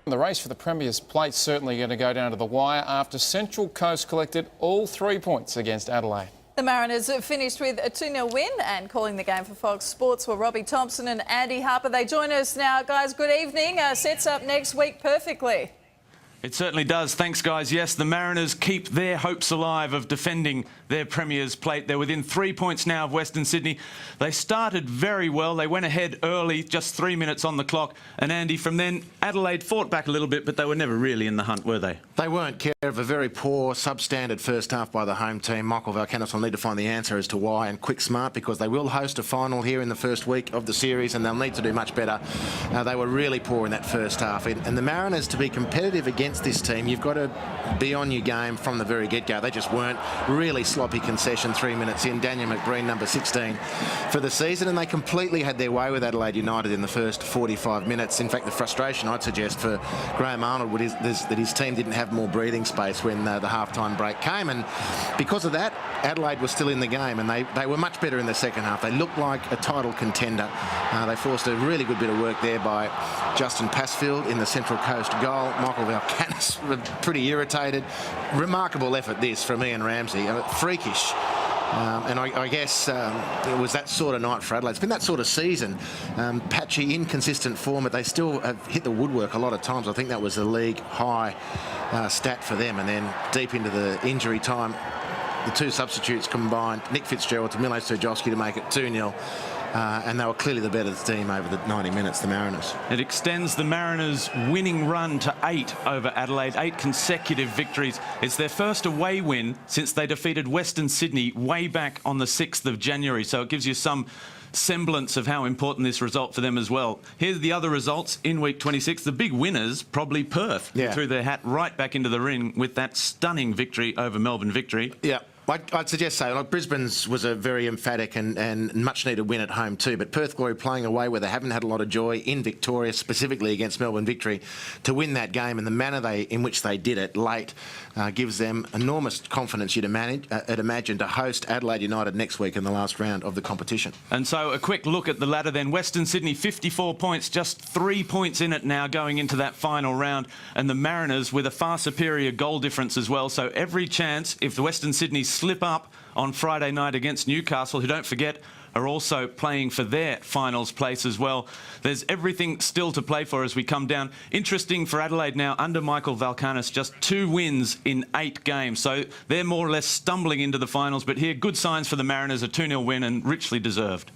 The race for the Premier's Plate's certainly going to go down to the wire after Central Coast collected all 3 points against Adelaide. The Mariners finished with a 2-0 win, and calling the game for Fox Sports were Robbie Thompson and Andy Harper. They join us now. Guys, good evening. Sets up next week perfectly. It certainly does. Thanks, guys. Yes, the Mariners keep their hopes alive of defending their Premier's Plate. They're within 3 points now of Western Sydney. They started very well. They went ahead early, just 3 minutes on the clock. And Andy, from then, Adelaide fought back a little bit, but they were never really in the hunt, were they? They weren't. Care of a very poor, substandard first half by the home team. Michael Valkanis will need to find the answer as to why, and quick smart, because they will host a final here in the first week of the series, and they'll need to do much better. They were really poor in that first half. And the Mariners, to be competitive against this team, you've got to be on your game from the very get-go. They just weren't. Really sloppy concession 3 minutes in. Danniel McBreen, number 16 for the season, and they completely had their way with Adelaide United in the first 45 minutes. In fact, the frustration, I'd suggest, for Graham Arnold is that his team didn't have more breathing space when the half-time break came, and because of that, Adelaide was still in the game, and they were much better in the second half. They looked like a title contender. They forced a really good bit of work there by Justin Passfield in the Central Coast goal. Michael Valkanis pretty irritated. Remarkable effort this from Ian Ramsey. Freakish. And I guess it was that sort of night for Adelaide. It's been that sort of season. Patchy, inconsistent form, but they still have hit the woodwork a lot of times. I think that was the league high stat for them. And then deep into the injury time, the two substitutes combined, Nick Fitzgerald to Sterjovski, to make it 2-0. And they were clearly the better team over the 90 minutes, the Mariners. It extends the Mariners' winning run to 8 over Adelaide, 8 consecutive victories. It's their first away win since they defeated Western Sydney way back on the 6th of January. So it gives you some semblance of how important this result for them as well. Here's the other results in week 26. The big winners, probably Perth, threw their hat right back into the ring with that stunning victory over Melbourne Victory. Yeah. I'd suggest so. Like, Brisbane's was a very emphatic and much-needed win at home too, but Perth Glory playing away where they haven't had a lot of joy in Victoria, specifically against Melbourne Victory, to win that game, and the manner in which they did it late gives them enormous confidence, you'd imagine, to host Adelaide United next week in the last round of the competition. And so a quick look at the ladder then. Western Sydney, 54 points, just 3 points in it now going into that final round, and the Mariners with a far superior goal difference as well. So every chance, if the Western Sydney slip up on Friday night against Newcastle, who, don't forget, are also playing for their finals place as well. There's everything still to play for as we come down. Interesting for Adelaide now, under Michael Valkanis, just 2 wins in 8 games. So they're more or less stumbling into the finals. But here, good signs for the Mariners, a 2-0 win and richly deserved.